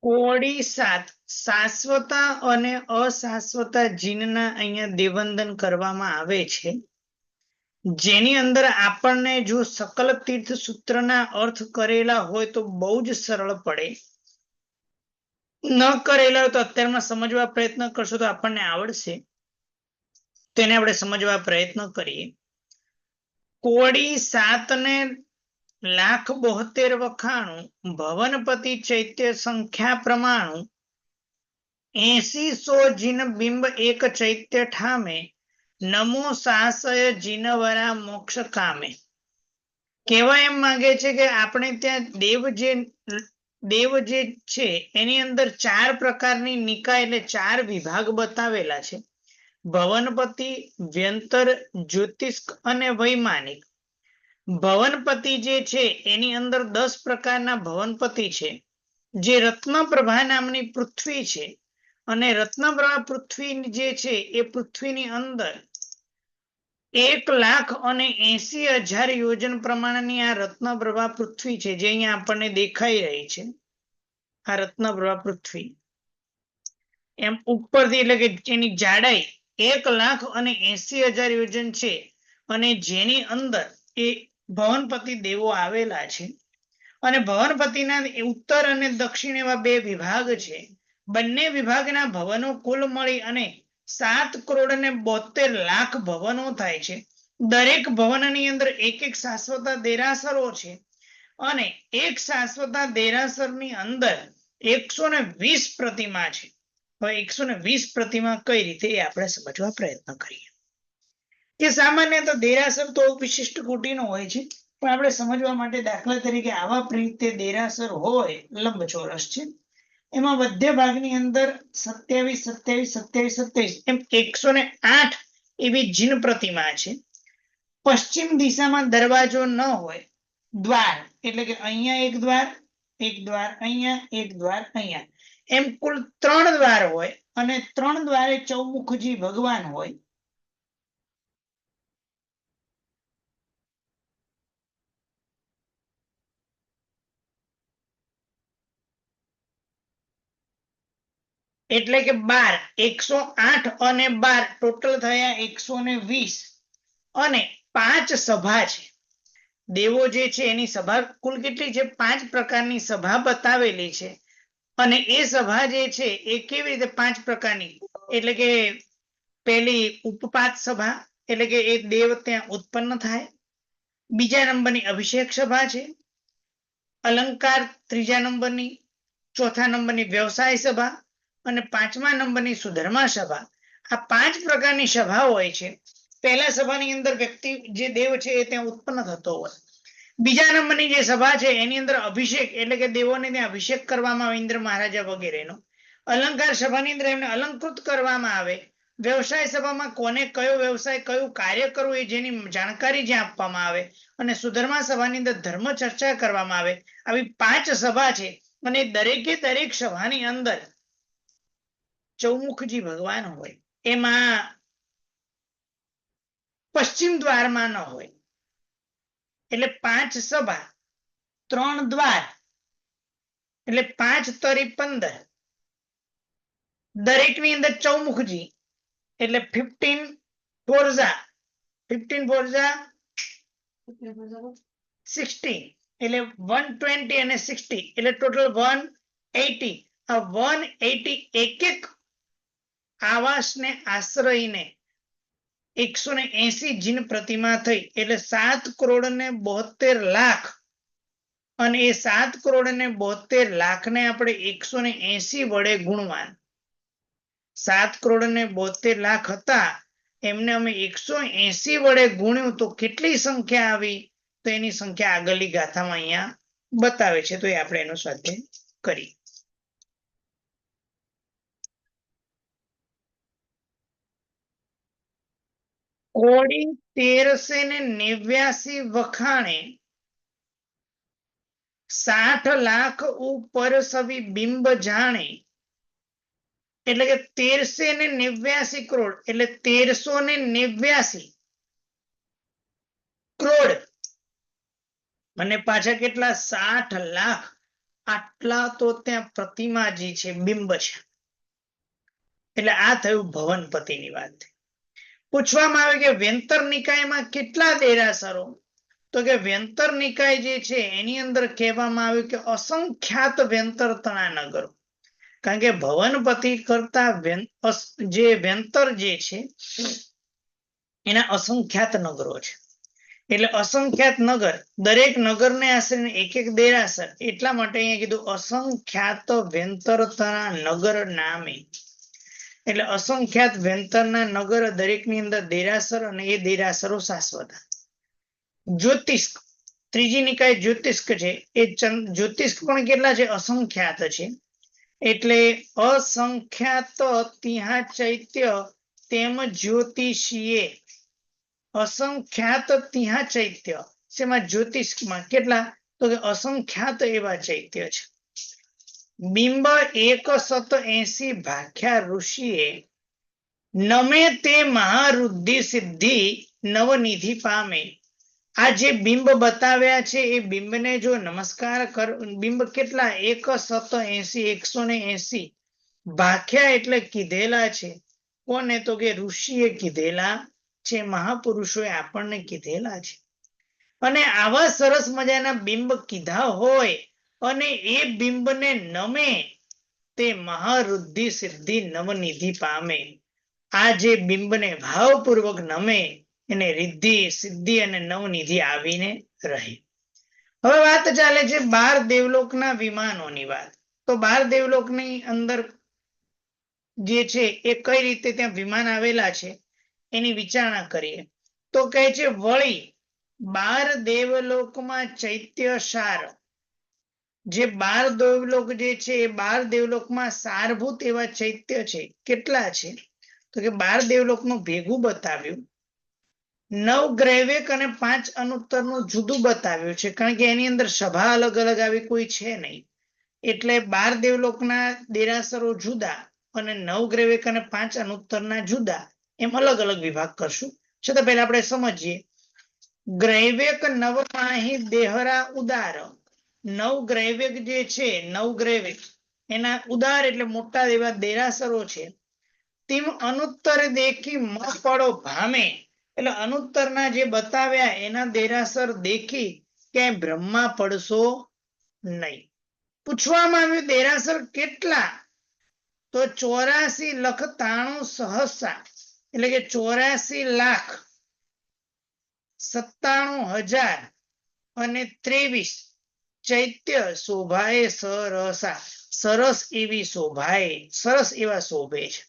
કોળી સાત શાશ્વતા અને અશાશ્વતા જીનના અહીંયા દેવંદન કરવામાં આવે છે, જેની અંદર આપણને જો સકલ તીર્થ સૂત્રના અર્થ કરેલા હોય તો બહુ જ સરળ પડે. ન કરેલા હોય તો અત્યારમાં સમજવા પ્રયત્ન કરશો તો આપણને આવડશે. તેને આપણે સમજવા પ્રયત્ન કરીએ. કોળી સાત ને 1,72 વખાણું ભવનપતિ ચૈત્ય સંખ્યા પ્રમાણું 80 જીન બિંબ એક ચૈત્ય ઠામે નમો સાસય જીનવરા મોક્ષ કામે. કહેવા એમ માંગે છે કે આપણે ત્યાં દેવ જે છે એની અંદર 4 પ્રકારની નિકાય એટલે 4 વિભાગ બતાવેલા છે. ભવનપતિ, વ્યંતર, જ્યોતિષ્ક અને વૈમાનિક. ભવનપતિ જે છે એની અંદર 10 પ્રકારના ભવનપતિ છે, જે રત્નપ્રભા નામની પૃથ્વી છે. અને રત્નપ્રભા પૃથ્વી જે છે એ પૃથ્વીની અંદર 1,80,000 યોજન પ્રમાણની આ રત્નપ્રભા પૃથ્વી છે, જે અહીંયા આપણને દેખાઈ રહી છે. આ રત્નપ્રભા પૃથ્વી એમ ઉપરથી એટલે કે એની જાડાઈ 1,80,000 યોજન છે, અને જેની અંદર એ ભવનપતિ દેવો આવેલા છે. અને ભવનપતિના ઉત્તર અને દક્ષિણ એવા 2 વિભાગ છે. બંને વિભાગના ભવનો કુલ મળી અને 7,72,00,000 ભવનો થાય છે. દરેક ભવનની અંદર એક શાશ્વતા દેરાસરો છે, અને એક શાશ્વતા દેરાસરની અંદર 120 પ્રતિમા છે. હવે 120 પ્રતિમા કઈ રીતે એ આપણે સમજવા પ્રયત્ન કરીએ. કે સામાન્ય તો દેરાસર તો વિશિષ્ટ કોટીનો હોય છે, પણ આપણે સમજવા માટે દાખલા તરીકે આવા રીતે દેરાસર હોય લંબચોરસ છે, એમાં મધ્ય ભાગની અંદર 27, 27, 27, 27 એમ 108 એવી જીન પ્રતિમા છે. પશ્ચિમ દિશામાં દરવાજો ન હોય, દ્વાર એટલે કે અહીંયા એક દ્વાર, એક દ્વાર અહીંયા, એક દ્વાર અહીંયા, એમ કુલ 3 દ્વાર હોય, અને 3 દ્વારે ચૌમુખજી ભગવાન હોય. એટલે કે 12, 108 અને 12 ટોટલ થયા 120, અને 5 સભા છે. દેવો જે છે એની સભા કુલ કેટલી છે? 5 પ્રકારની સભા બતાવેલી છે. અને એ સભા જે છે એ કેવી રીતે 5 પ્રકારની, એટલે કે પહેલી ઉપપાત સભા, એટલે કે એ દેવ ત્યાં ઉત્પન્ન થાય. બીજા નંબરની અભિષેક સભા છે. અલંકાર ત્રીજા નંબરની. ચોથા નંબરની વ્યવસાય સભા, અને 5મા નંબરની સુધર્મા સભા. આ 5 પ્રકારની સભા હોય છે. પહેલા સભાની અંદર વ્યક્તિ જે દેવ છે એ ત્યાં ઉત્પન્ન થતો હોય. બીજા નંબરની જે સભા છે એની અંદર અભિષેક એટલે કે દેવોને ત્યાં અભિષેક કરવામાં આવે, ઇન્દ્ર મહારાજા વગેરેનો. અલંકાર સભાની અંદર એમને અલંકૃત કરવામાં આવે. વ્યવસાય સભામાં કોને કયો વ્યવસાય કયું કાર્ય કરવું એ જેની જાણકારી જ્યાં આપવામાં આવે. અને સુધર્મા સભાની અંદર ધર્મ ચર્ચા કરવામાં આવે. આવી 5 સભા છે, અને દરેકે દરેક સભાની અંદર ચૌમુખજી ભગવાન હોય. એમાં પશ્ચિમ દ્વારમાં ન હોય, એટલે 5 સભા 3 દ્વાર એટલે 5 તરી 15. દરેકની અંદર ચૌમુખજી એટલે 15 ફોરઝા 60, એટલે 120 અને 60 એટલે ટોટલ 180. આ 180 એક એક આવાસને આશ્રયને 180 જીન પ્રતિમા થઈ, એટલે 7,72,00,000. અને એ 7,72,00,000 ને આપણે 180 વડે ગુણવાન. 7,72,00,000 હતા, એમને અમે 180 વડે ગુણ્યું તો કેટલી સંખ્યા આવી? તો એની સંખ્યા આગળની ગાથામાં અહીંયા બતાવે છે, તો એ આપણે એનો સ્વાધ્યાય કરીએ. કોળી 1,389 વખાણે 60 લાખ ઉપર સવી બિંબ જાણે, એટલે કે 1,389 કરોડ એટલે 1,389 કરોડ. અને પાછા કેટલા? 60 લાખ. આટલા તો ત્યાં પ્રતિમાજી છે, બિંબ છે. એટલે આ થયું ભવનપતિની વાત. પૂછવામાં આવે કે વ્યંતર નિકાયમાં કેટલા દેરાસરો? તો કે વ્યંતર નિકાય જે છે એની અંદર કહેવામાં આવ્યું કે અસંખ્યાત વ્યંતર તણા નગરો. કારણ કે ભવનપતિ કરતા જે વ્યંતર જે છે એના અસંખ્યાત નગરો છે. એટલે અસંખ્યાત નગર, દરેક નગરને આશરે એક એક દેરાસર, એટલા માટે અહીંયા કીધું અસંખ્યાત વ્યંતર તણા નગર નામે. એટલે અસંખ્યાત વ્યંતરના નગર, દરેકની અંદર દેરાસર, અને એ દેરાસરો શાશ્વત. જ્યોતિષ્ક, ત્રીજી નિકાય જ્યોતિષ્ક છે, એ જ્યોતિષ્ક પણ કેટલા છે? અસંખ્યાત છે. એટલે અસંખ્યાત ત્યાં ચૈત્ય તેમ જ્યોતિષીએ. અસંખ્યાત ત્યાં ચૈત્ય, શેમાં? જ્યોતિષ્કમાં. કેટલા? તો કે અસંખ્યાત એવા ચૈત્ય છે. બિંબ 180 ભાખ્યા ઋષિએ, નમે તે મહારુદ્ધિ સિદ્ધિ નવનિધિ પામે. આ જે બિંબ બતાવ્યા છે એ બિંબને જો નમસ્કાર કર, બિંબ કેટલા? 180, 180 ભાખ્યા એટલે કીધેલા છે. કોને? તો કે ઋષિએ કીધેલા છે, મહાપુરુષોએ આપણને કીધેલા છે. અને આવા સરસ મજાના બિંબ કીધા હોય અને એ બિંબને નમે તે મહારુદ્ધિ સિદ્ધિ નવનિધિ પામે. આ જે બિંબને ભાવપૂર્વક નમે એને રિદ્ધિ, સિદ્ધિ અને નવનિધિ આવીને રહે. હવે વાત ચાલે છે 12 દેવલોકના વિમાનોની વાત. તો 12 દેવલોકની અંદર જે છે એ કઈ રીતે ત્યાં વિમાન આવેલા છે એની વિચારણા કરીએ. તો કહે છે વળી 12 દેવલોકમાં ચૈત્ય સાર. જે 12 દેવલોક જે છે એ 12 દેવલોકમાં સારભૂત એવા ચૈત્ય છે. કેટલા છે? તો કે 12 દેવલોકનું ભેગું બતાવ્યું. 9 ગ્રૈવેક અને 5 અનુત્તરનું જુદું બતાવ્યું છે, કારણ કે એની અંદર સભા અલગ અલગ આવી કોઈ છે નહીં. એટલે 12 દેવલોકના દેરાસરો જુદા અને 9 ગ્રૈવેક અને 5 અનુત્તરના જુદા, એમ અલગ અલગ વિભાગ કરશું. છતાં પહેલા આપણે સમજીએ. ગ્રૈવેક નવમાહી દેહરા ઉદાર. 9 ગ્રૈવેક જે છે, 9 ગ્રૈવેક એના ઉદાર એટલે મોટા એવા દેરાસરો છે. તેમ અનુત્તર દેખી મ પડો ભામે. એટલે અનુત્તરના જે બતાવ્યા એના દેરાસર દેખી ક્યાંય બ્રહ્મા પડશો નહીં. પૂછવામાં આવ્યું દેરાસર કેટલા? તો 84 લખ 93 સહસ્રા, એટલે કે 84 લાખ 97,000 અને 23 ચૈત્ય શોભાએ સરસા. સરસ એવી શોભાએ, સરસ એવા શોભે છે.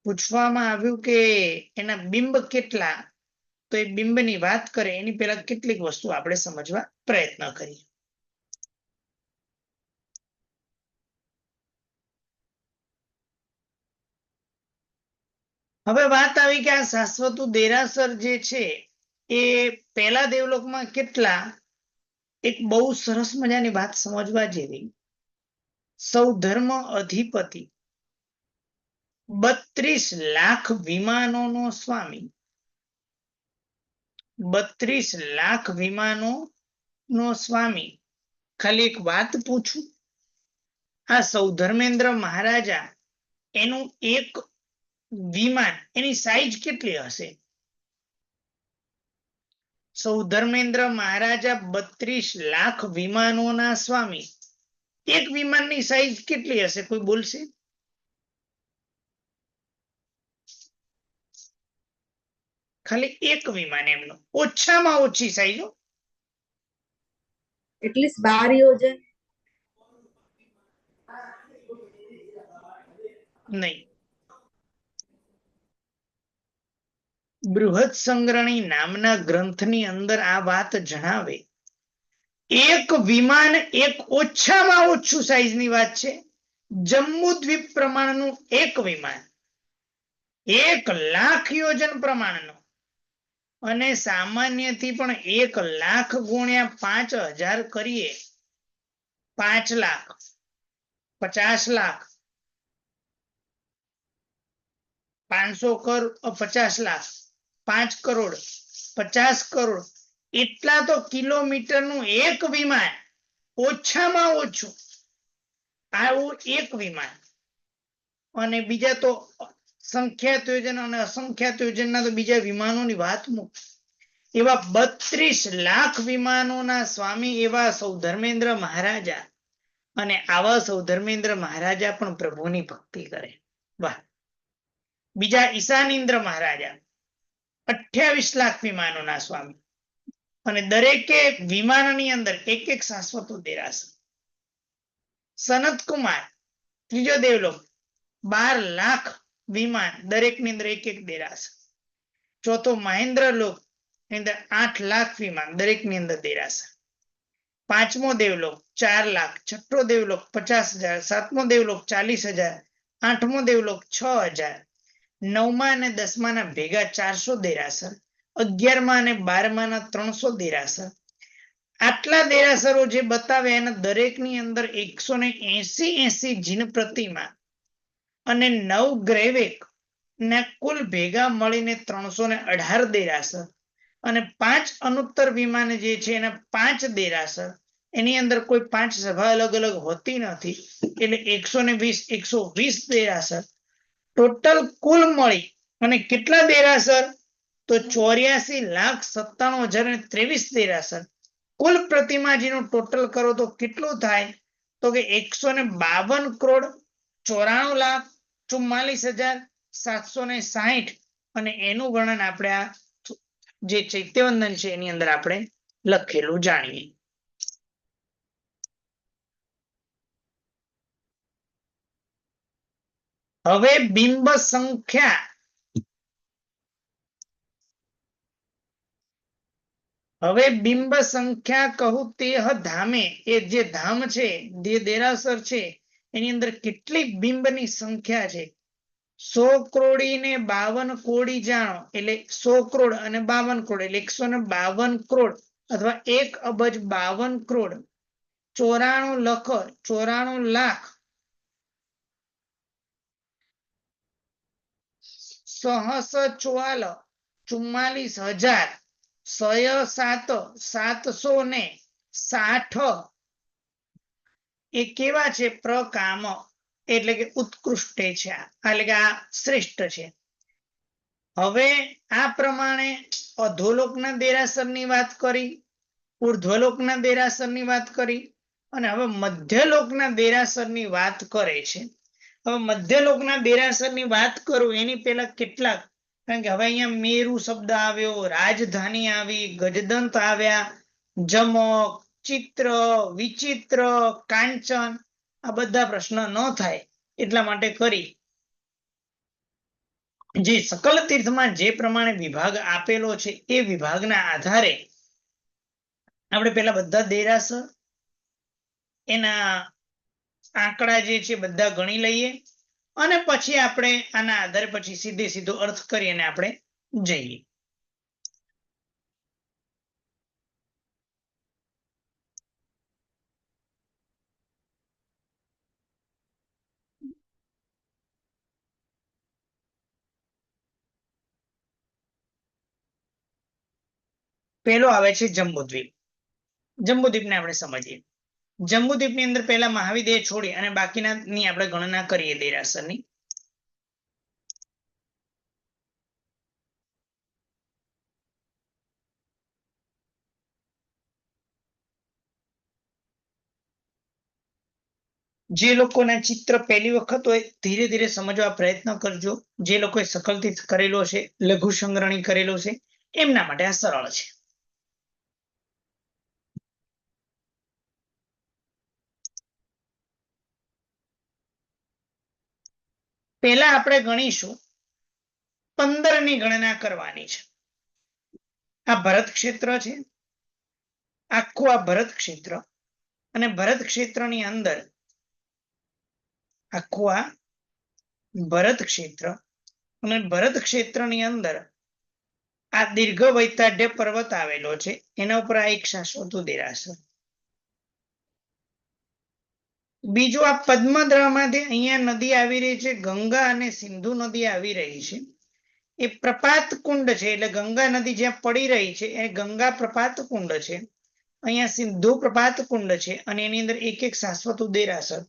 પૂછવામાં આવ્યું કે એના બિંબ કેટલા? તો એ બિંબની વાત કરે એની પહેલા કેટલીક વસ્તુ આપણે સમજવા પ્રયત્ન કરીએ. હવે વાત આવી કે આ શાશ્વત દેરાસર જે છે એ પહેલા દેવલોકમાં કેટલા? એક બહુ સરસ મજાની વાત સમજવા જેવી. સૌ ધર્મ અધિપતિ, 32 લાખ વિમાનોનો સ્વામી. 32 લાખ વિમાનોનો સ્વામી. ખાલી એક વાત પૂછું, આ સૌધર્મેન્દ્ર મહારાજા એનું એક વિમાન, એની સાઈઝ કેટલી હશે? સૌધર્મેન્દ્ર મહારાજા 32 લાખ વિમાનોના સ્વામી. એક વિમાનની સાઈઝ કેટલી હશે? કોઈ બોલશે? ખાલી એક વિમાન એમનું, ઓછામાં ઓછી સાઈઝ. એટલીસ્ટ 12 યોજન નહીં. બૃહદ સંગ્રહણી નામના ગ્રંથની અંદર આ વાત જણાવે. એક વિમાન, એક ઓછામાં ઓછું સાઈઝની વાત છે. જમ્મુ દ્વીપ પ્રમાણનું એક વિમાન 1 લાખ યોજન પ્રમાણનું, અને સામાન્યથી પણ 1 લાખ ગુણ્યા 5,000 કરીએ 5 લાખ, 50 લાખ, 500 કરોડ, 50 લાખ, 5 કરોડ, 50 કરોડ, એટલા તો કિલોમીટરનું એક વિમાન. ઓછામાં ઓછું આવું એક વિમાન, અને બીજા તો સંખ્યાત યોજન અને અસંખ્યાત યોજનના તો બીજા વિમાનોની વાત મૂક. એવા 32 લાખ વિમાનોના સ્વામી એવા સૌ ધર્મેન્દ્ર મહારાજા, અને આવા સૌ ધર્મેન્દ્ર મહારાજા પણ પ્રભુની ભક્તિ કરે. વાહ. બીજા ઈશાનેન્દ્ર મહારાજા 28 લાખ વિમાનોના સ્વામી, અને દરેકે વિમાનની અંદર એક એક શાશ્વતો દેરાસર. સનત કુમાર ત્રીજો દેવલોક 12 લાખ વિમાન, દરેકની અંદર એક એક દેરાસર. ચોથો મહેન્દ્ર લોક ની અંદર 8 લાખ વિમાન, દરેકની અંદર દેરાસર. પાંચમો દેવલોક 4 લાખ, છઠ્ઠો દેવલોક 50,000, સાતમો દેવલોક 40,000, આઠમો દેવલોક 6,000, નવમા અને દસમાના ભેગા 400 દેરાસર, 11મા અને 12માના 300 દેરાસર. આટલા દેરાસરો જે બતાવ્યા એના દરેકની અંદર 180 જીન પ્રતિમા અને 9 ગ્રેવેક ને કુલ ભેગા મળીને 318 દેરાસર, અને 5 અનુત્તર વિમાન જે છે એના 5 દેરાસર. એની અંદર કોઈ 5 સભા અલગ અલગ હોતી નથી, એટલે 120 દેરાસર. ટોટલ કુલ મળી અને કેટલા દેરાસર? તો 84,97,023 દેરાસર. કુલ પ્રતિમાજીનું ટોટલ કરો તો કેટલું થાય? તો કે 152,94,44,760, અને એનું વર્ણન આપણે આ જે ચૈત્યવંદન છે એની અંદર આપણે લખેલું જાણીએ. હવે બિંબ સંખ્યા, હવે બિંબ સંખ્યા કહું તે ધામે, એ જે ધામ છે, જે દેરાસર છે એની અંદર કેટલી બિંબની સંખ્યા છે? 100 કરોડી ને 52 કોડી જાણો, એટલે 100 કરોડ અને 52 કરોડ એટલે 152 કરોડ, અથવા 1 અબજ 52 કરોડ, 94 લાખ 44,760 એ કેવા છે? પ્રકામ, એટલે કે ઉત્કૃષ્ટ છે, એટલે કે આ શ્રેષ્ઠ છે. હવે આ પ્રમાણે અધોલોકના દેરાસરની વાત કરી, ઉર્ધ્વલોકના દેરાસરની વાત કરી, અને હવે મધ્યલોકના દેરાસરની વાત કરે છે. હવે મધ્યલોકના દેરાસરની વાત કરું એની પહેલા કેટલાક, કારણ કે હવે અહીંયા મેરુ શબ્દ આવ્યો, રાજધાની આવી, ગજદંત આવ્યા, જમક, ચિત્ર, વિચિત્ર, કાંચન, આ બધા પ્રશ્ન ન થાય એટલા માટે કરી. જે સકલ તીર્થમાં જે પ્રમાણે વિભાગ આપેલો છે એ વિભાગના આધારે આપણે પેલા બધા દેરાસર એના આંકડા જે છે બધા ગણી લઈએ, અને પછી આપણે આના આધારે પછી સીધો અર્થ કરી અને આપણે જઈએ. પેલો આવે છે જંબુદ્વીપ. જંબુદ્વીપને આપણે સમજીએ. જંબુદ્વીપની અંદર પહેલા મહાવિદેહ છોડી અને બાકીનાની આપણે ગણના કરીએ દેરાસરની. જે લોકોના ચિત્ર પહેલી વખત હોય ધીરે ધીરે સમજવા પ્રયત્ન કરજો. જે લોકોએ સકલ તીર્થ કરેલો છે, લઘુ સંગ્રહણી કરેલો છે, એમના માટે આ સરળ છે. પહેલા આપણે ગણીશું 15 ની ગણના કરવાની છે. આ ભરત ક્ષેત્ર છે, આખું આ ભરત ક્ષેત્ર, અને ભરત ક્ષેત્રની અંદર આખું આ ભરત ક્ષેત્ર, અને ભરત ક્ષેત્રની અંદર આ દીર્ઘ વૈતાઢ્ય પર્વત આવેલો છે, એના ઉપર આ એક શાશ્વત દેરાસર. બીજું આ પદ્મદ્રમાંથી અહીંયા નદી આવી રહી છે, ગંગા અને સિંધુ નદી આવી રહી છે. એ પ્રપાત કુંડ છે, એટલે ગંગા નદી જ્યાં પડી રહી છે એ ગંગા પ્રપાત કુંડ છે. અહીંયા સિંધુ પ્રપાત કુંડ છે અને એની અંદર એક એક શાશ્વત દેરાસર,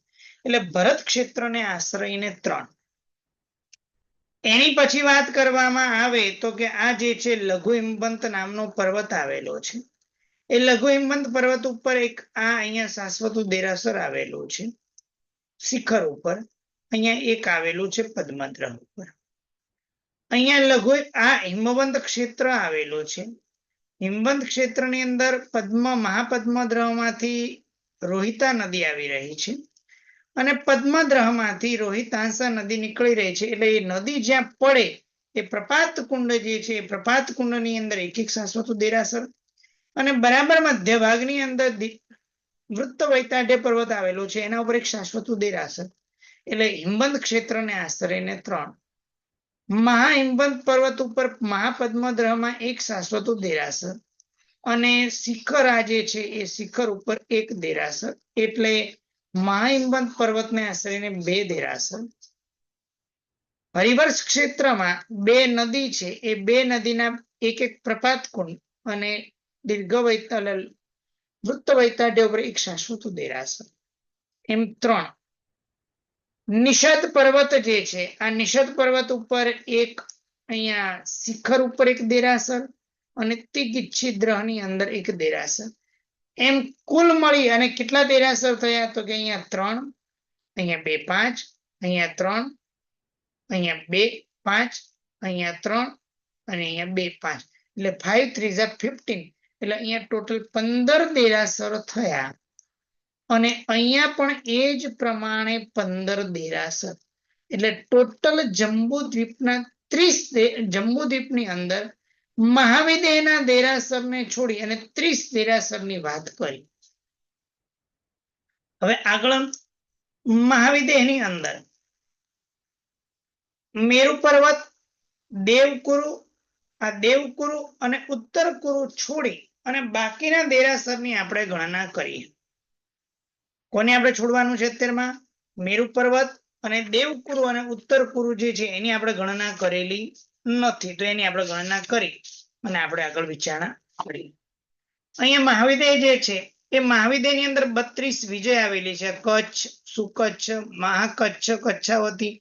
એટલે ભરત ક્ષેત્રને આશ્રયને 3. એની પછી વાત કરવામાં આવે તો કે આ જે છે લઘુ હિમવંત નામનો પર્વત આવેલો છે. એ લઘુ હિમવંત પર્વત ઉપર એક આ અહીંયા શાશ્વત દેરાસર આવેલું છે શિખર ઉપર. અહીંયા એક આવેલું છે પદ્મદ્રહ ઉપર. અહીંયા લઘુ આ હિમવંત ક્ષેત્ર આવેલું છે. હિમવંત ક્ષેત્રની અંદર મહાપદ્મદ્રહમાંથી રોહિતા નદી આવી રહી છે અને પદ્મદ્રહમાંથી રોહિતાંશા નદી નીકળી રહી છે. એટલે એ નદી જ્યાં પડે એ પ્રપાત કુંડ જે છે એ પ્રપાત કુંડની અંદર એક એક શાશ્વત દેરાસર અને બરાબર મધ્ય ભાગની અંદર વૃત્ત વૈતાઢ્ય પર્વત આવેલો છે, એના ઉપર એક શાશ્વત દેરાસર. એટલે હિમવંત ક્ષેત્રને આશ્રયને 3. મહાહિમવંત પર્વત ઉપર મહાપદ્મદ્રહમાં એક શાશ્વત દેરાસર અને શિખર આ જે છે એ શિખર ઉપર એક દેરાસર. એટલે મહાહિમવંત પર્વતને આશ્રયને 2 દેરાસર. હરિવર્ષ ક્ષેત્રમાં 2 નદી છે, એ 2 નદીના એક એક પ્રપાત કુંડ અને દીર્ઘ વૃત્ત વૈતાઢ્ય ઉપર એક શાશ્વત દેરાસર, એમ 3. નિષદ પર્વત જે છે આ નિષદ પર્વત ઉપર એક અહીંયા શિખર ઉપર એક દેરાસર અને તિગ્છિદ્રહની અંદર એક દેરાસર, એમ કુલ મળી અને કેટલા દેરાસર થયા તો કે અહીંયા 3, અહીંયા 2 5, અહીંયા 3, અહીંયા 2 5, અહીંયા 3 અને અહીંયા 2 5, એટલે 5 3 15. એટલે અહીંયા ટોટલ 15 દેરાસર થયા અને અહીંયા પણ એ જ પ્રમાણે 15 દેરાસર. એટલે ટોટલ જંબુદ્વીપના 30 જંબુદ્વીપની અંદર મહાવિદેહના દેરાસરને છોડી અને 30 દેરાસરની વાત કરી. હવે આગળ મહાવિદેહની અંદર મેરુ પર્વત, દેવકુરુ, આ દેવકુરુ અને ઉત્તર કુરુ છોડી અને બાકીના દેરાસરની આપણે ગણના કરીએ. કોને આપણે છોડવાનું છે અત્યારમાં? મેરુ પર્વત અને દેવકુરુ અને ઉત્તર કુરુ જે છે એની આપણે ગણના કરેલી નથી, તો એની આપણે ગણના કરી અને આપણે આગળ વિચારણા કરી. અહીંયા મહાવિદેહ જે છે એ મહાવિદેહની અંદર 32 વિજય આવેલી છે. કચ્છ, સુકચ્છ, મહાકચ્છ, કચ્છાવતી,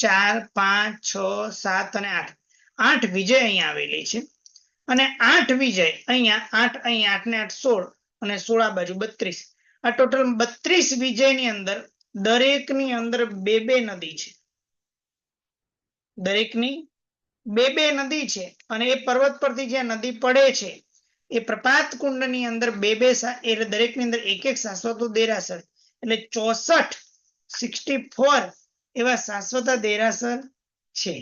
4 5 6 7 અને 8, 8 વિજય અહીંયા આવેલી છે અને 8 વિજય અહીંયા 8 અહીંયા 8 ને 8 16 અને 16 આ બાજુ 32. આ ટોટલ 32 વિજયની અંદર દરેકની અંદર 2 નદી છે. દરેકની 2 નદી છે અને એ પર્વત પરથી જ્યાં નદી પડે છે એ પ્રપાત કુંડની અંદર 2 એટલે દરેકની અંદર એક એક શાશ્વત દેરાસર, એટલે 64 64 એવા શાશ્વત દેરાસર છે.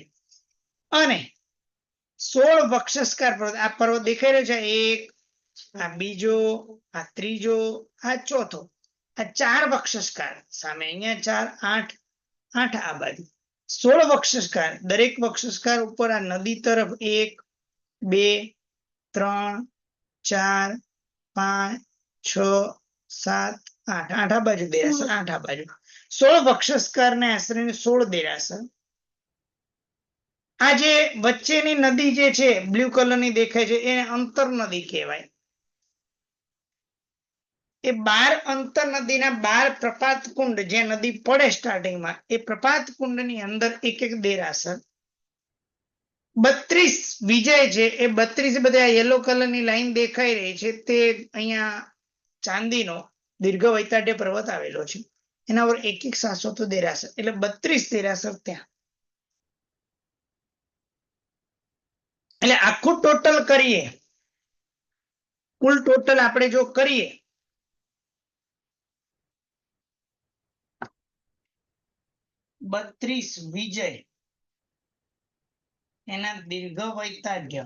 અને 16 વક્ષસ્કાર પર્વત, આ પર્વત દેખાઈ રહ્યો છે, એક, આ બીજો, આ ત્રીજો, આ ચોથો, આ 4 વક્ષસ્કાર સામે અહીંયા 4 8 8 આ બાજુ 16 વક્ષસ્કાર. દરેક વક્ષસ્કાર ઉપર આ નદી તરફ 1 2 3 4 5 6 7 8 8 આ બાજુ દેરાસર, 8 આ બાજુ 16 વક્ષસ્કારને આશરે 16 દેરાસર. આ જે વચ્ચેની નદી જે છે બ્લુ કલરની દેખાય છે એને અંતર નદી કહેવાય. એ 12 અંતર નદીના 12 પ્રપાત કુંડ જે નદી પડે સ્ટાર્ટિંગમાં એ પ્રપાત કુંડની અંદર એક એક દેરાસર. 32 વિજય છે એ 32 બધા યલો કલરની લાઈન દેખાઈ રહી છે તે અહીંયા ચાંદીનો દીર્ઘ વૈતાઢ્ય પર્વત આવેલો છે, એના પર એક એક શાશ્વત દેરાસર, એટલે 32 દેરાસર ત્યાં. એટલે આખું ટોટલ કરીએ, કુલ ટોટલ આપણે જો કરીએ બત્રીસ વિજય એના દીર્ઘ વૈતાઢ્ય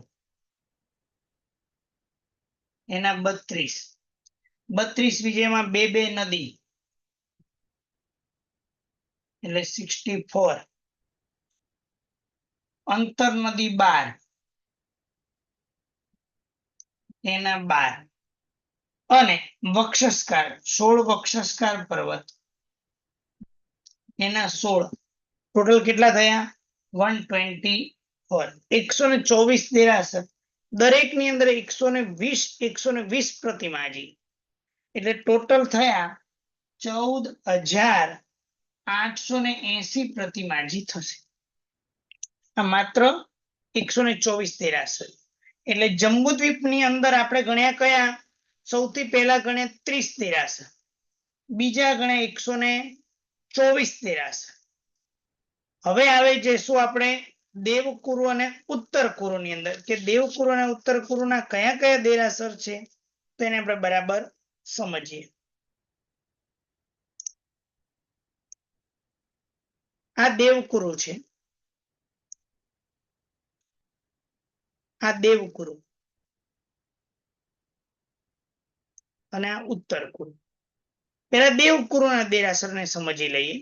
એના 32 વિજયમાં 2 નદી એટલે 64, અંતર નદી 12 એના 12 અને વક્ષસ્કાર 16 વક્ષસ્કાર પર્વત એના 16, ટોટલ કેટલા થયા 124, 124 દેરાસર દરેકની અંદર 120 પ્રતિમાજી, એટલે ટોટલ થયા 14,880 પ્રતિમાજી થશે. આ માત્ર 124 દેરાસર. એટલે જંબુદ્વીપની અંદર આપણે ગણ્યા કયા? સૌથી પહેલા ગણ્યા 30 દેરાસર, બીજા ગણ્યા 124 દેરાસર. હવે આવે જઈશું આપણે દેવકુરુ અને ઉત્તર કુરુ ની અંદર, કે દેવકુરુ અને ઉત્તર કુરુના કયા કયા દેરાસર છે તેને આપણે બરાબર સમજીએ. આ દેવકુરુ છે, આ દેવકુરુ અને આ ઉત્તર કુરુ. પેલા દેવકુરુના દેરાસરને સમજી લઈએ.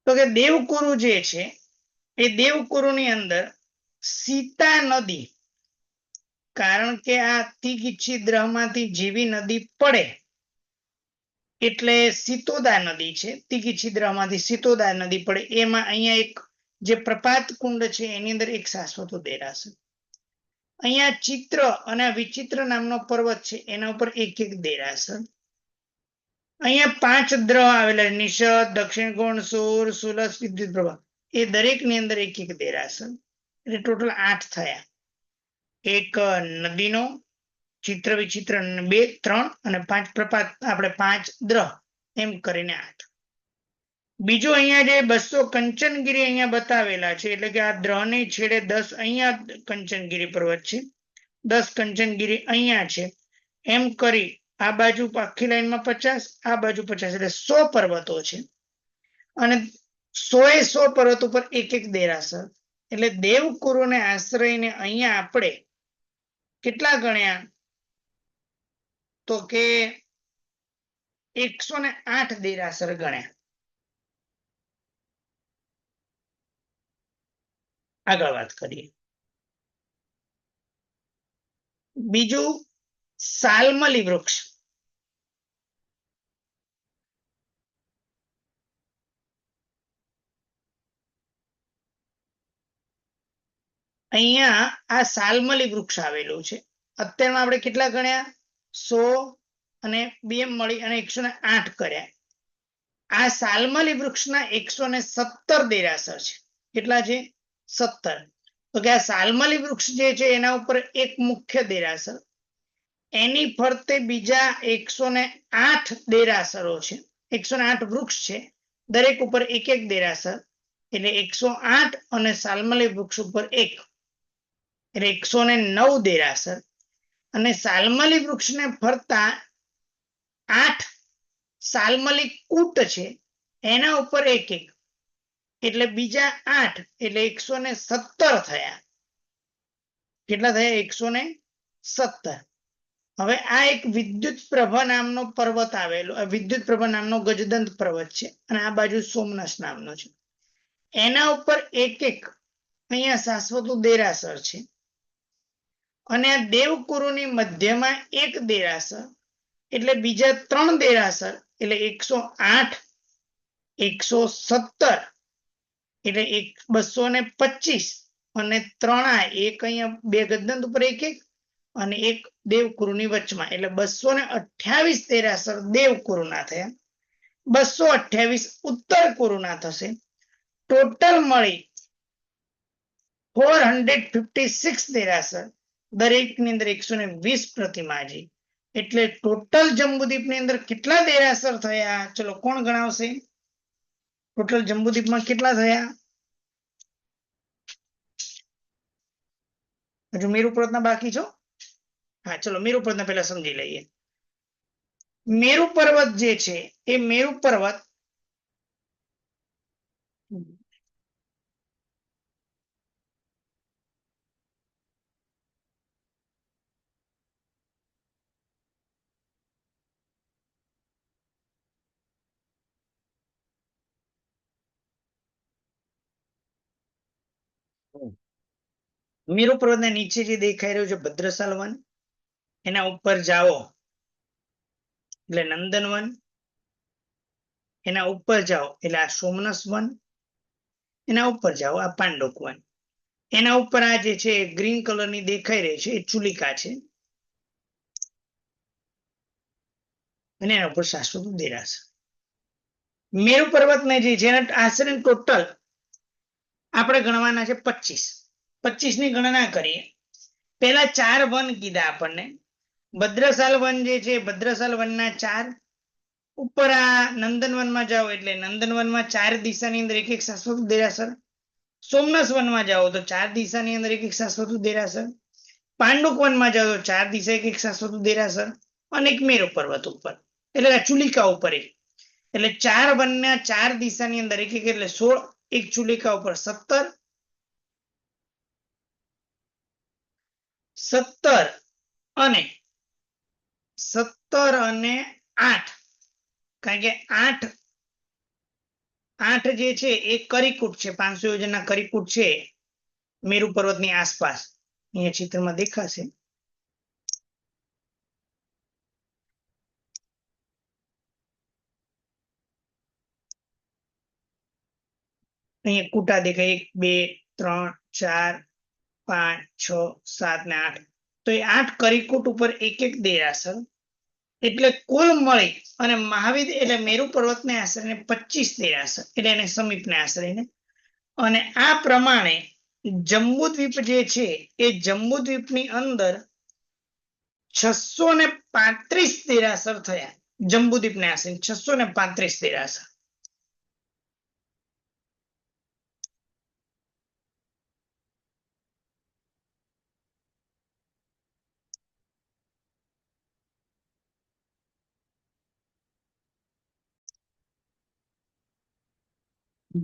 તો કે દેવકુરુ જે છે એ દેવકુરુની અંદર સીતા નદી, કારણ કે આ તિગીચ્છિદ્રમાંથી જીવી નદી પડે એટલે સિતોદા નદી છે, તિગીચ્છિદ્રમાંથી સિતોદા નદી પડે, એમાં અહીંયા એક જે પ્રપાત કુંડ છે એની અંદર એક શાશ્વતો દેરાસર. અહીંયા ચિત્ર અને વિચિત્ર નામનો પર્વત છે એના ઉપર એક એક દેરાસર. અહીંયા 5 દ્રહ આવેલા, નિષદ, દક્ષિણ કોણ, સૂર, સુલસ, વિદ્યુત પ્રભા, એ દરેક ની અંદર એક એક દેરાસર. એટલે ટોટલ 8 થયા. એક નદીનો, ચિત્ર વિચિત્ર 2, 3 અને 5 પ્રપાત, આપણે 5 દ્રહ, એમ કરીને 8. બીજું અહીંયા જે 200 કંચનગીરી અહીંયા બતાવેલા છે, એટલે કે આ દ્રહ ની છેડે 10 અહીંયા કંચનગીરી પર્વત છે, 10 કંચનગીરી અહીંયા છે, એમ કરી આ બાજુ આખી લાઈનમાં 50, આ બાજુ 50, એટલે 100 પર્વતો છે. અને 100 પર્વત ઉપર એક એક દેરાસર. એટલે દેવકુરુને આશ્રયને અહીંયા આપણે કેટલા ગણ્યા? તો કે 108 દેરાસર ગણ્યા. આગળ વાત કરીએ. બીજું સાલમલી વૃક્ષ. અહીંયા આ સાલમલી વૃક્ષ આવેલું છે. અત્યારમાં આપણે કેટલા ગણ્યા? 100 અને 2 મળી અને 108 કર્યા. આ સાલમલી વૃક્ષના 117 દેરાસર છે. કેટલા છે? 17. તો કે આ સાલમલી વૃક્ષ જે છે એના ઉપર એક મુખ્ય દેરાસર, એની ફરતે બીજા 108 દેરાસરો છે. 108 વૃક્ષ છે, દરેક ઉપર એક એક દેરાસર, એટલે 108 અને સાલમલી વૃક્ષ ઉપર 1, એટલે 109 દેરાસર. અને સાલમલી વૃક્ષને ફરતા 8 સાલમલી કૂટ છે, એના ઉપર એક એક, એટલે બીજા 8, એટલે 117 થયા. કેટલા થયા? 117. હવે આ એક વિદ્યુત પ્રભા નામનો પર્વત આવેલો, વિદ્યુત પ્રભા નામનો ગજદંત પર્વત છે, અને આ બાજુ સોમનાથ નામનો છે. એના ઉપર એક એક અહીંયા શાશ્વત દેરાસર છે. અને આ દેવકુરુની મધ્યમાં એક દેરાસર, એટલે બીજા 3 દેરાસર, એટલે 108, 117, એટલે 225, અને 3 એક અહીંયા 2 ગજદંત ઉપર એક એક, અને એક દેવકુરુની વચમાં, એટલે 228 દેરાસર દેવકુરુના થયા. 228 ઉત્તર કુરુના થશે. ટોટલ મળી 456 દેરાસર, દરેકની અંદર 120 પ્રતિમાજી. એટલે ટોટલ જંબુદ્વીપની અંદર કેટલા દેરાસર થયા? ચલો કોણ ગણાવશે? ટોટલ જંબુદ્વીપમાં કેટલા થયા? હજુ મેરુ પર્વતના બાકી છો? હા, ચલો મેરુ પર્વતના પહેલા સમજી લઈએ. મેરુ પર્વત જે છે એ મેરુ પર્વત મેરુ પર્વતના નીચે જે દેખાઈ રહ્યું છે ભદ્રશાલ વન, એના ઉપર જાઓ એટલે નંદનવન, એના ઉપર જાઓ એટલે આ સોમનસ વન, એના ઉપર જાઓ આ પાંડોક વન, એના ઉપર આ જે છે ગ્રીન કલરની દેખાઈ રહી છે એ ચુલિકા છે, અને એના ઉપર શાશ્વત દેરાસર. મેરુ પર્વતને જે જેના આશરે ટોટલ આપણે ગણવાના છે 25 ની ગણના કરીએ. પેલા 4 વન કીધા આપણને. ભદ્રશાલ વન જે છે ભદ્રશાલ વનના 4, ઉપર આ નંદનવનમાં જાઓ એટલે નંદનવનમાં 4 દિશાની અંદર એક શાશ્વત દેરાસર. સોમનાથ વનમાં જાઓ તો 4 દિશાની અંદર એક શાશ્વત દેરાસર. પાંડુક વનમાં જાઓ તો 4 દિશા એક શાશ્વત દેરાસર, અને એક મેરુ પર્વત ઉપર એટલે આ ચુલિકા ઉપર એક. એટલે 4 વનના 4 દિશાની અંદર એક એટલે 16, એક ચુલિકા ઉપર 17 અને 8, કારણ કે 8 જે છે એ કરીકૂટ છે, 500 યોજનના કરીકૂટ છે મેરુ પર્વતની આસપાસ. અહીંયા ચિત્રમાં દેખાશે. અહીંયા કૂટા દેખાય 1 2 3 4 5 6 7 ને 8. તો એ 8 કરીકૂટ ઉપર એક એક દેરાસર, એટલે કુલ મળી અને મહાવિદ એટલે મેરુ પર્વતને આશરે 25 દેરાસર, એટલે એને સમીપને આશરીને. અને આ પ્રમાણે જંબુદ્વીપ જે છે એ જંબુદ્વીપની અંદર 635 દેરાસર થયા. જંબુદ્વીપને આશરે 635 દેરાસર.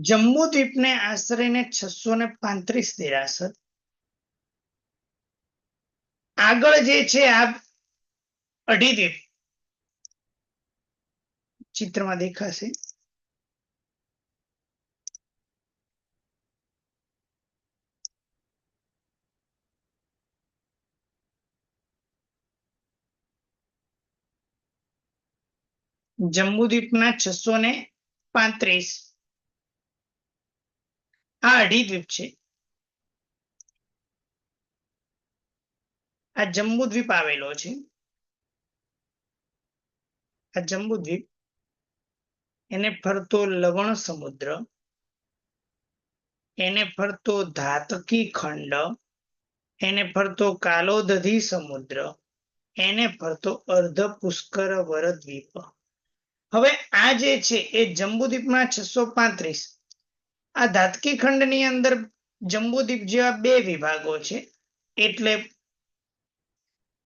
જંબુદ્વીપને આશરે 635 દેરાસર. આગળ જે છે આ અઢીદ્વીપ ચિત્રમાં દેખાશે. જંબુદ્વીપના 635 આ અઢીદ્વીપ છે. આ જંબુદ્વીપ આવેલો છે. આ જંબુદ્વીપ, એને ફરતો લવણ સમુદ્ર, એને ફરતો ધાતકી ખંડ, એને ફરતો કાલોદધી સમુદ્ર, એને ફરતો અર્ધ પુષ્કર વરદ્વીપ. હવે આ જે છે એ જંબુદ્વીપના 635, આ ધાતકી ખંડની અંદર જંબુદ્વીપ જેવા 2 વિભાગો છે, એટલે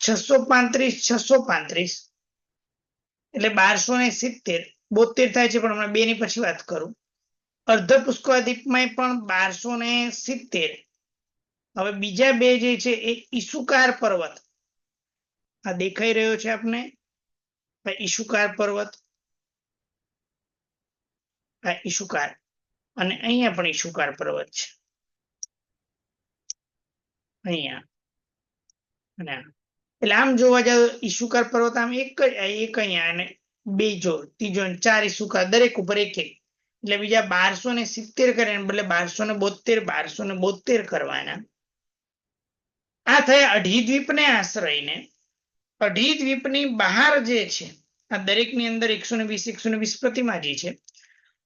635 એટલે 1270, 72 થાય છે, પણ હમણાં 2 ની પછી વાત કરું. અર્ધ પુષ્કરદ્વીપમાં પણ 1270. હવે બીજા 2 જે છે એ ઈશુકાર પર્વત, આ દેખાઈ રહ્યો છે આપને ઈશુકાર પર્વત, આ ઈશુકાર, અને અહીંયા પણ ઈશુકાર પર્વત છે અહીંયા. અને એટલે આમ જોવા જાવ ઈશુકાર પર્વત આમ એક અહીંયા, અને 2 જો ત્રીજો 4 ઈશુકાર, દરેક ઉપર એક એક, એટલે બીજા 1270 કરે બદલે 1272 કરવાના. આ થયા અઢીદ્વીપને આશ્રયને. અઢીદ્વીપની બહાર જે છે આ દરેકની અંદર 120 પ્રતિમાજી છે.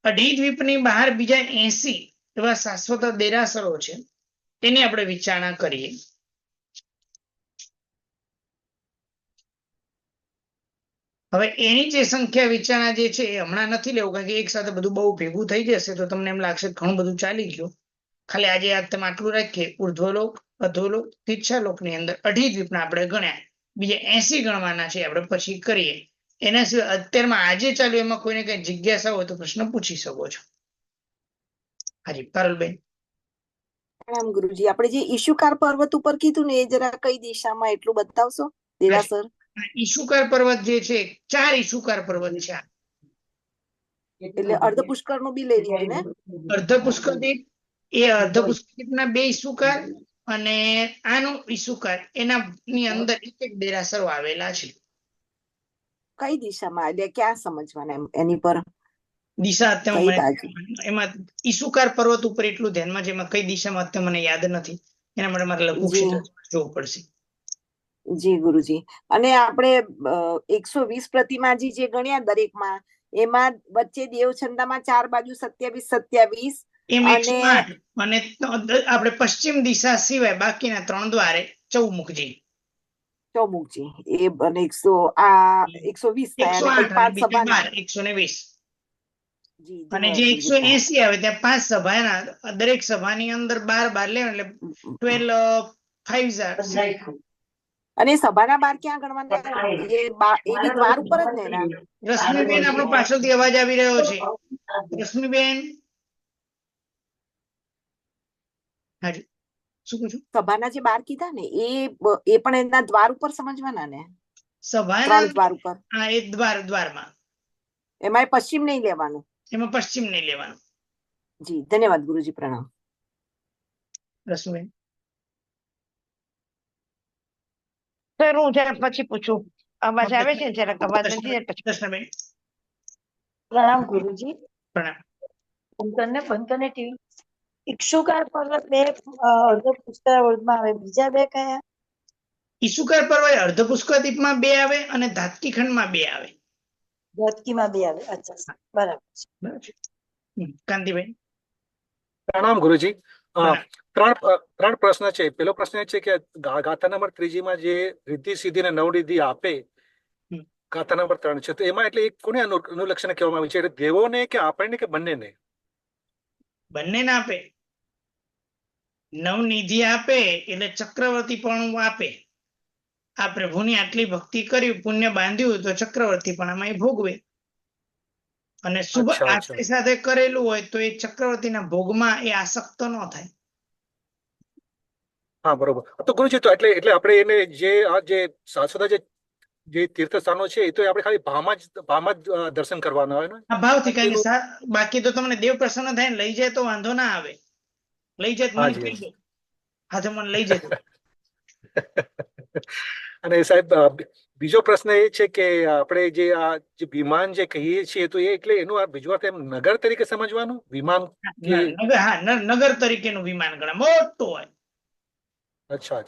અઢીદ્વીપની બહાર બીજા 80 એવા શાશ્વત દેરાસરો છે, તેની આપણે વિચારણા કરીએ. હવે એની જે સંખ્યા વિચારણા જે છે એ હમણાં નથી લેવું, કારણ કે એક સાથે બધું બહુ ભેગું થઈ જશે તો તમને એમ લાગશે ઘણું બધું ચાલી ગયું. ખાલી આજે તમે આટલું રાખીએ. ઉર્ધ્વલોક, અધોલોક, તિર્છાલોકની અંદર અઢીદ્વીપના આપણે ગણ્યા, બીજા 80 ગણવાના છે, આપણે પછી કરીએ. એના સિવાય અત્યારમાં આજે ચાલ્યું એમાં કોઈને કઈ જિજ્ઞાસા હોય તો પ્રશ્ન પૂછી શકો છો. હાજી પારુલબેન. પ્રણામ ગુરુજી. આપણે જે ઈશુકાર પર્વત ઉપર કીધું ને એ જરા કઈ દિશામાં એટલું બતાવશો દેરાસર? ઈશુકાર પર્વત જે છે 4 ઈશુકાર પર્વત છે. એટલે અર્ધ પુષ્કર નું બી લઈ લીધું ને? અર્ધ પુષ્કર દીપ, એ અર્ધ પુષ્કર દીપના 2 ઈશુકાર અને આનું ઈશુકાર, એના ની અંદર એક એક દેરાસરો આવેલા છે. કઈ દિશામાં એટલે ક્યાં સમજવાના એની પર? દિશા અત્યારે કઈ મને બાજુ? એમાં ઈશુકાર પર્વત ઉપર એટલું ધ્યાનમાં છે, એમાં કઈ દિશામાં અત્યારે મને યાદ નથી, એના માટે મારે લઘુ જી ક્ષેત્ર જોવું પડશે. જી ગુરુજી. અને આપણે 120 પ્રતિમાજી જે ગણ્યા દરેકમાં, એમાં વચ્ચે દેવછંદામાં 4 બાજુ 27 એમ અને 108 અને આપણે પશ્ચિમ દિશા સિવાય બાકીના 3 દ્વારે ચૌમુખજી. ચૌમુખજી એ અને 120 થયા અને 108 અને પછી 5 બીજા સભાના. 12 120. જી અને ધન્યવાદ જે ગુરુજી. 180 આવે ત્યાં 5 સભાના, દરેક સભાની અંદર 12 લેવા એટલે 12 5 અને સભાના 12 ક્યાં ગણવાના? એ બી દ્વાર ઉપર જ ને એના? રશ્મિબેન, આપણો પાછળથી અવાજ આવી રહ્યો છે. રશ્મિબેન, હાજી શું કહો છો? સભાના જે 12 કીધા ને એ પણ એના દ્વાર ઉપર સમજવાના ને? સભાના 3 દ્વાર ઉપર. હા, એ દ્વારમાં, એમાં પશ્ચિમ નહીં લેવાનું. એમાં પશ્ચિમ નહીં લેવાનું. જી ધન્યવાદ ગુરુજી. પ્રણામ. રશ્મિબેન, સર હું જરા પછી પૂછું. અવાજ આવે છે? જરાક અવાજ નથી પછી. દર્શનાબેન, પ્રણામ ગુરુજી. પ્રણામ. બંધને ટીવી. ઈક્ષુકાર પર્વત 2 અર્ધ પુષ્કરાવર્તમાં આવે, બીજા 2 કયા? ઈશુકાર પર્વત અર્ધ પુષ્કરદીપમાં 2 આવે અને ધાતકી ખંડમાં 2 આવે. ધોતકીમાં 2 આવે. અચ્છા, બરાબર છે. બરાબર છે. કાંતિભાઈ, પ્રણામ ગુરુજી. પ્રણામ. ત્રણ પ્રશ્ન છે. પેલો પ્રશ્ન એ છે કે ગાથા નંબર 3 માં જે રિદ્ધિ સિદ્ધિ ને નવરિદ્ધિ આપે, ગાથા નંબર 3 છે, તો એમાં એટલે કોને અનુલક્ષણ કહેવામાં આવ્યું છે? એટલે દેવોને કે આપણને કે બંનેને? બંનેને આપે. નવનિધિ આપે એટલે ચક્રવર્તી પણ આપે. આ પ્રભુની આટલી ભક્તિ કરી, પુણ્ય બાંધ્યું તો ચક્રવર્તી પણ આમાં ભોગવે. અને શુભ આશય સાથે કરેલું હોય તો એ ચક્રવર્તીના ભોગમાં એ આસક્ત ન થાય. હા, બરોબર. તો ગુરુજી, તો એટલે આપણે એને જે શાશ્વત જે તીર્થ સ્થાનો છે, એ તો આપણે ખાલી ભાવમાં જ દર્શન કરવાના હોય ને? આ ભાવથી, કારણ કે બાકી તો તમને દેવ પ્રસન્ન થાય ને લઈ જાય તો વાંધો ના આવે. લઈ જાય મને કહી દો, હા તો મને લઈ જાય. અને સાહેબ, બીજો પ્રશ્ન એ છે કે આપણે જે વિમાન જે કહીએ છીએ, તો એ એટલે એનું બીજું અર્થ એમ નગર તરીકે સમજવાનું વિમાન? નગર તરીકેનું વિમાન ગણાય, મોટું હોય. અચ્છા.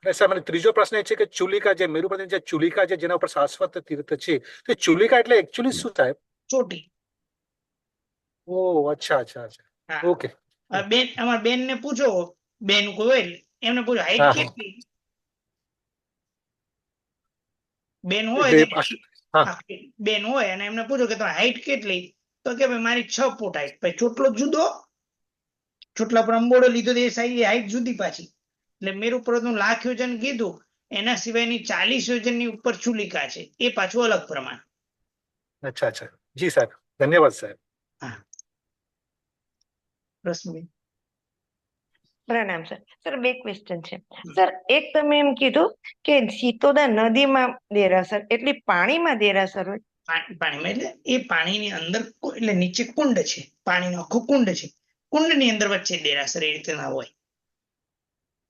અને સાહેબ, મને ત્રીજો પ્રશ્ન એ છે કે ચુલિકા, જે મેરુ પર્વતની જે ચુલિકા છે, જેના ઉપર શાશ્વત તીર્થ છે, તો ચુલિકા એટલે એકચ્યુઅલી શું થાય? ચોટી. ઓહ, અચ્છા. ઓકે. બેન, અમારા બેન ને પૂછો, બેન કોઈ હોય એમને પૂછો હાઈટ કેટલી. બેન હોય અને એમને પૂછો કે તમારી હાઈટ કેટલી, તો કે ભાઈ મારી 6 ફૂટ હાઈટ. ભાઈ ચોટલો જુદો, ચોટલા પર અંબોડો લીધો તો એ સાઈઝ હાઈટ જુદી પાછી. એટલે મેરુ પર્વતનું 1,00,000 યોજન કીધું, એના સિવાયની 40 યોજનની ઉપર ચુલિકા છે, એ પાછું અલગ પ્રમાણ. અચ્છા. જી સાહેબ, ધન્યવાદ સાહેબ. હા, રશ્મિ. પ્રણામ સર. સર 2 ક્વેશ્ચન છે સર. એક તમે એમ કીધું કે સીતોદા નદીમાં દેરાસર, એટલે પાણીમાં દેરાસર હોય? પાણીમાં એટલે એ પાણીની અંદર, એટલે નીચે કુંડ છે, પાણીનો આખો કુંડ છે, કુંડની અંદર વચ્ચે દેરાસર, એ રીતે ના હોય.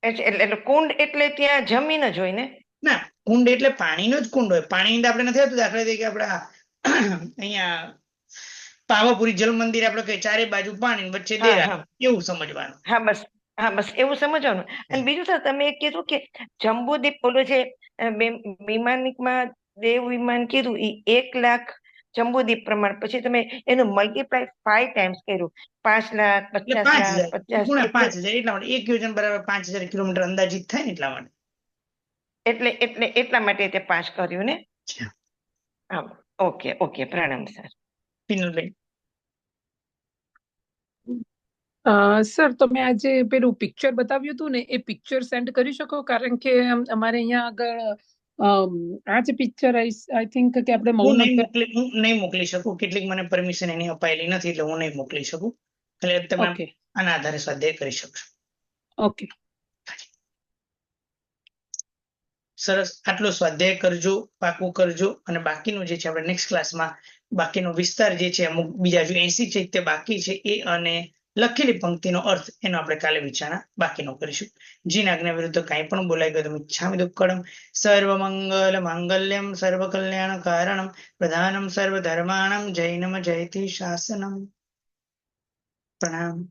એટલે કુંડ એટલે ત્યાં જમીન જ હોય ને? ના, કુંડ એટલે પાણીનો જ કુંડ હોય. પાણી અંદર આપણે નથી હોતું. દાખલા તરીકે આપણા અહીંયા પાવાપુરી જલ મંદિર આપણે કઈ ચારે બાજુ પાણી વચ્ચે દેરાસર, એવું સમજવાનું. હા બસ એવું સમજવાનું. અને બીજું સર, તમે એક કીધું કે જંબુદીપ ઓલું છે વિમાનિકમાં દેવ વિમાન કીધું, એ 1,00,000 જંબુદીપ પ્રમાણ, પછી તમે એનું મલ્ટીપ્લાય 5 ટાઈમ્સ કર્યું, 5,00,000, 50,000, 50,000 એટલા માટે 1 યોજન બરાબર 5,000 કિલોમીટર અંદાજિત થાય ને, એટલા માટે. એટલા માટે તે 5 કર્યું ને? હા, ઓકે. પ્રણામ સર. પિનલબેન. સર, તમે આજે પેલું પિક્ચર બતાવ્યું હતું ને, એ પિક્ચર સેન્ડ કરી શકો? કારણ કે અમારે અહીંયા આગળ આ જે પિક્ચર આઈ થિંક કે આપણે હું નહીં મોકલી શકું. કેટલીક મને પરમિશન એની અપાયેલી નથી, એટલે હું નહીં મોકલી શકું. એટલે તમે આના આધારે સ્વાધ્યાય કરી શકશો. ઓકે, સરસ. આટલો સ્વાધ્યાય કરજો, પાકું કરજો. અને બાકીનું જે છે આપણે નેક્સ્ટ ક્લાસમાં બાકીનો વિસ્તાર જે છે, અમુક બીજા 80 ચૈત્ય બાકી છે એ અને લખેલી પંક્તિનો અર્થ એનો આપણે કાલે વિચારણા બાકીનો કરીશું. જીના આજ્ઞા વિરુદ્ધ કાંઈ પણ બોલાઈ ગયું ઈચ્છામિ દુક્કડમ. સર્વમંગલ માંગલ્યમ સર્વ કલ્યાણ કારણમ પ્રધાનમ સર્વ ધર્માણમ જૈનમ જયતિ શાસનમ. પ્રણામ.